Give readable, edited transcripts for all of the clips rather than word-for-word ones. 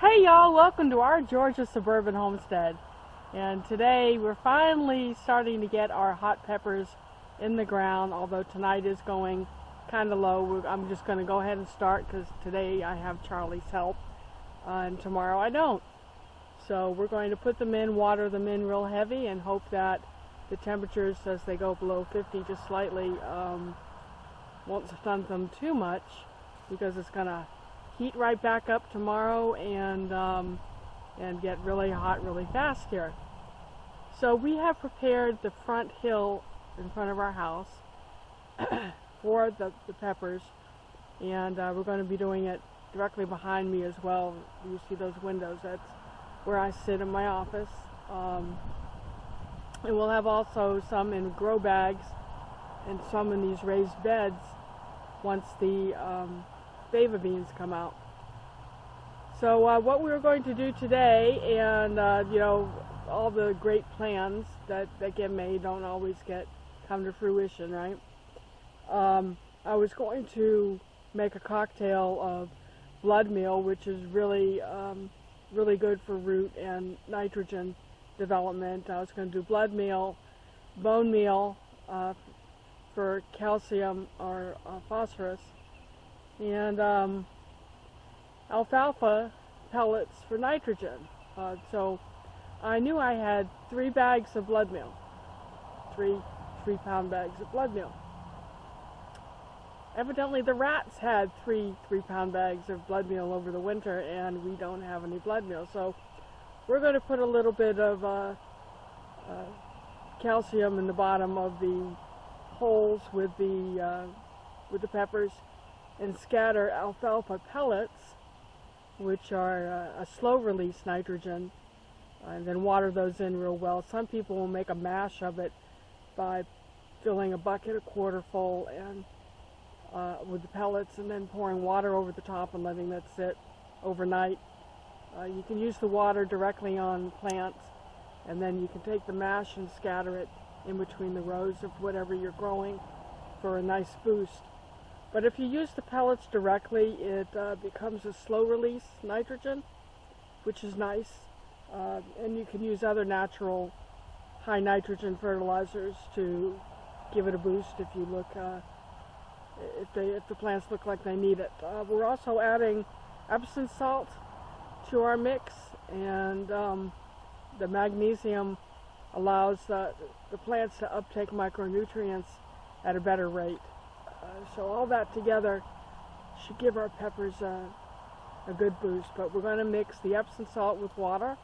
Hey y'all, welcome to our Georgia suburban homestead. And today we're finally starting to get our hot peppers in the ground, although tonight is going kind of low. I'm just going to go ahead and start because today I have Charlie's help and tomorrow I don't. So we're going to put them in, water them in real heavy, and hope that the temperatures as they go below 50 just slightly won't stunt them too much, because it's going to heat right back up tomorrow and get really hot really fast here. So we have prepared the front hill in front of our house for the peppers, and we're going to be doing it directly behind me as well. You see those windows? That's where I sit in my office. And we'll have also some in grow bags and some in these raised beds once the fava beans come out. So what we're going to do today, and you know, all the great plans that get made don't always come to fruition, right? I was going to make a cocktail of blood meal, which is really really good for root and nitrogen development. I was going to do blood meal, bone meal for calcium or phosphorus, and alfalfa pellets for nitrogen. So I knew I had 3 bags of blood meal, 3-pound bags of blood meal. Evidently the rats had 3-pound bags of blood meal over the winter, and we don't have any blood meal. So we're going to put a little bit of calcium in the bottom of the holes with the peppers, and scatter alfalfa pellets, which are a slow-release nitrogen, and then water those in real well. Some people will make a mash of it by filling a bucket a quarter full and with the pellets, and then pouring water over the top and letting that sit overnight. You can use the water directly on plants, and then you can take the mash and scatter it in between the rows of whatever you're growing for a nice boost. But if you use the pellets directly, it becomes a slow-release nitrogen, which is nice. And you can use other natural high nitrogen fertilizers to give it a boost if you look, if the plants look like they need it. We're also adding Epsom salt to our mix, and the magnesium allows the plants to uptake micronutrients at a better rate. So all that together should give our peppers a good boost. But we're going to mix the Epsom salt with water,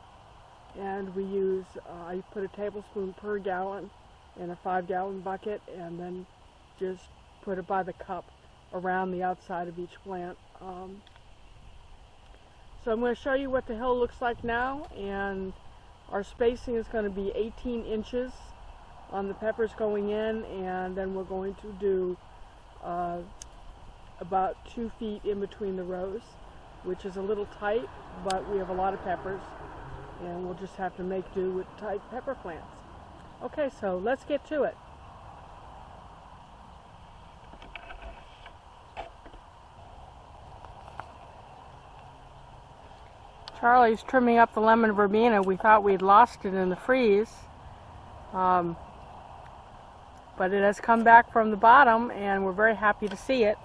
and we use, I put a tablespoon per gallon in a 5-gallon bucket, and then just put it by the cup around the outside of each plant. So I'm going to show you what the hill looks like now, and our spacing is going to be 18 inches on the peppers going in, and then we're going to do about 2 feet in between the rows, which is a little tight, but we have a lot of peppers, and we'll just have to make do with tight pepper plants. Okay, so let's get to it. Charlie's trimming up the lemon verbena. We thought we'd lost it in the freeze. But it has come back from the bottom, and we're very happy to see it.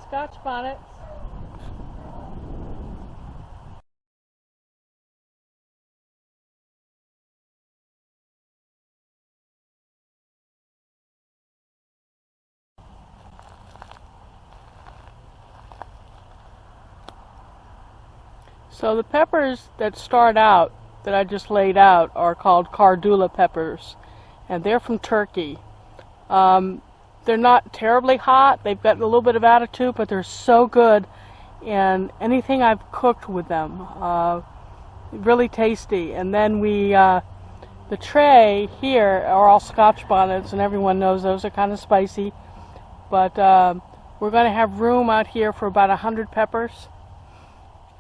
Scotch bonnets. So the peppers that start out, that I just laid out, are called Cardula peppers. and they're from Turkey. They're not terribly hot. They've got a little bit of attitude, but they're so good. And anything I've cooked with them, really tasty. And then the tray here are all Scotch bonnets, and everyone knows those are kind of spicy. But we're going to have room out here for about 100 peppers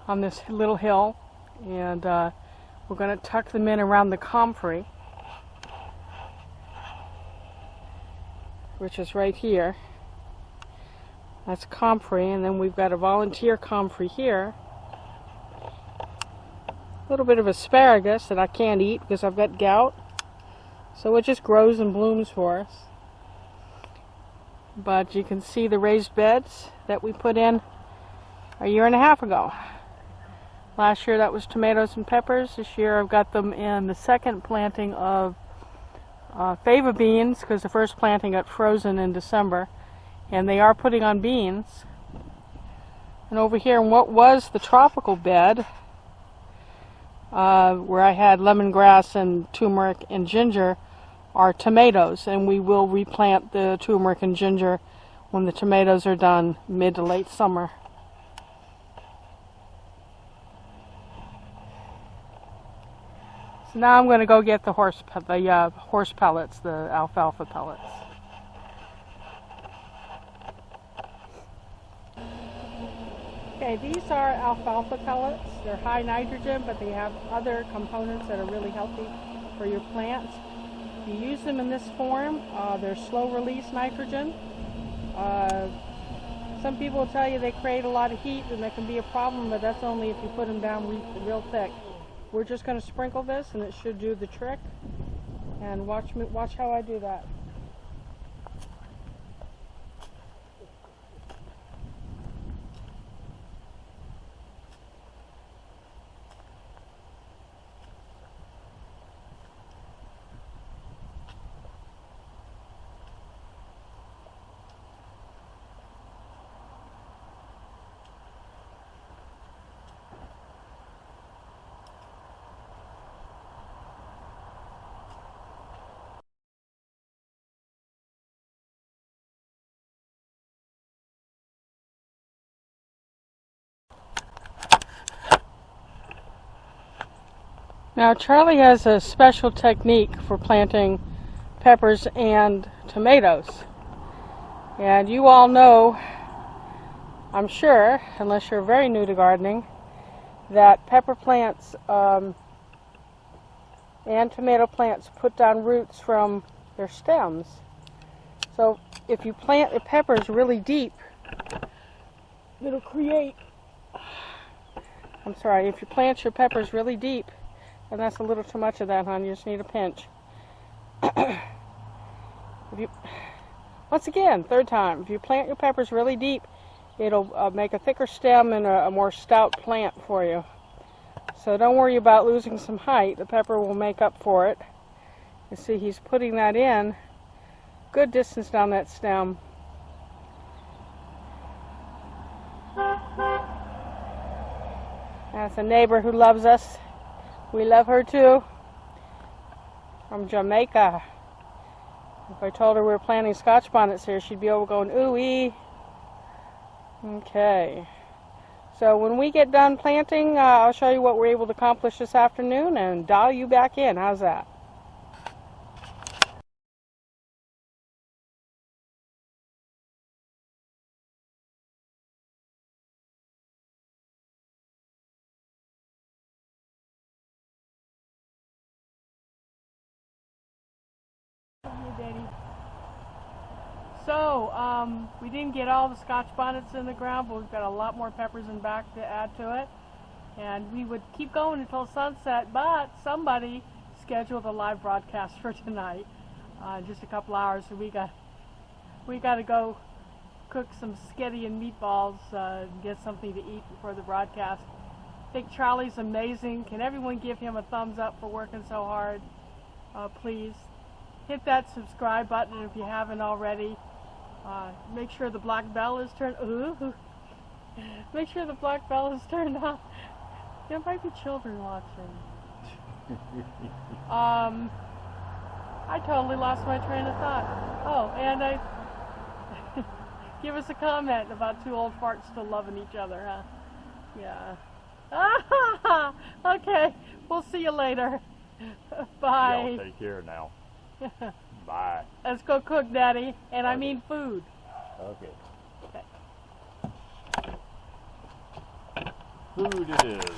on this little hill. And we're going to tuck them in around the comfrey, which is right here. That's comfrey, and then we've got a volunteer comfrey here. A little bit of asparagus that I can't eat because I've got gout. So it just grows and blooms for us. But you can see the raised beds that we put in a year and a half ago. Last year that was tomatoes and peppers. This year I've got them in the second planting of fava beans, because the first planting got frozen in December, and they are putting on beans. And over here in what was the tropical bed, where I had lemongrass and turmeric and ginger, are tomatoes, and we will replant the turmeric and ginger when the tomatoes are done mid to late summer. So now I'm going to go get the horse pellets, the alfalfa pellets. Okay, these are alfalfa pellets. They're high nitrogen, but they have other components that are really healthy for your plants. If you use them in this form, they're slow release nitrogen. Some people will tell you they create a lot of heat and that can be a problem, but that's only if you put them down real thick. We're just going to sprinkle this and it should do the trick. And watch how I do that. Now Charlie has a special technique for planting peppers and tomatoes. And you all know, I'm sure, unless you're very new to gardening, that pepper plants and tomato plants put down roots from their stems. So if you plant the peppers really deep, it'll create, if you plant your peppers really deep, and that's a little too much of that, hon. You just need a pinch. Once again, third time, if you plant your peppers really deep, it'll make a thicker stem and a more stout plant for you. So don't worry about losing some height. The pepper will make up for it. You see, he's putting that in good distance down that stem. That's a neighbor who loves us. We love her too, from Jamaica. If I told her we were planting Scotch bonnets here, she'd be over going, ooh-ee. Okay, so when we get done planting, I'll show you what we're able to accomplish this afternoon and dial you back in. How's that? So, we didn't get all the Scotch bonnets in the ground, but we've got a lot more peppers in back to add to it. And we would keep going until sunset, but somebody scheduled a live broadcast for tonight, just a couple hours, so we got to go cook some sketty and meatballs and get something to eat before the broadcast. I think Charlie's amazing. Can everyone give him a thumbs up for working so hard? Please hit that subscribe button if you haven't already. Make sure the black bell is turned. Ooh, make sure the black bell is turned on. There might be children watching. I totally lost my train of thought. Oh, and I give us a comment about two old farts still loving each other, huh? Yeah. Okay, we'll see you later. Bye. Y'all take care now. Bye. Let's go cook, Daddy. And I Okay. mean food. Okay. Okay. Food it is.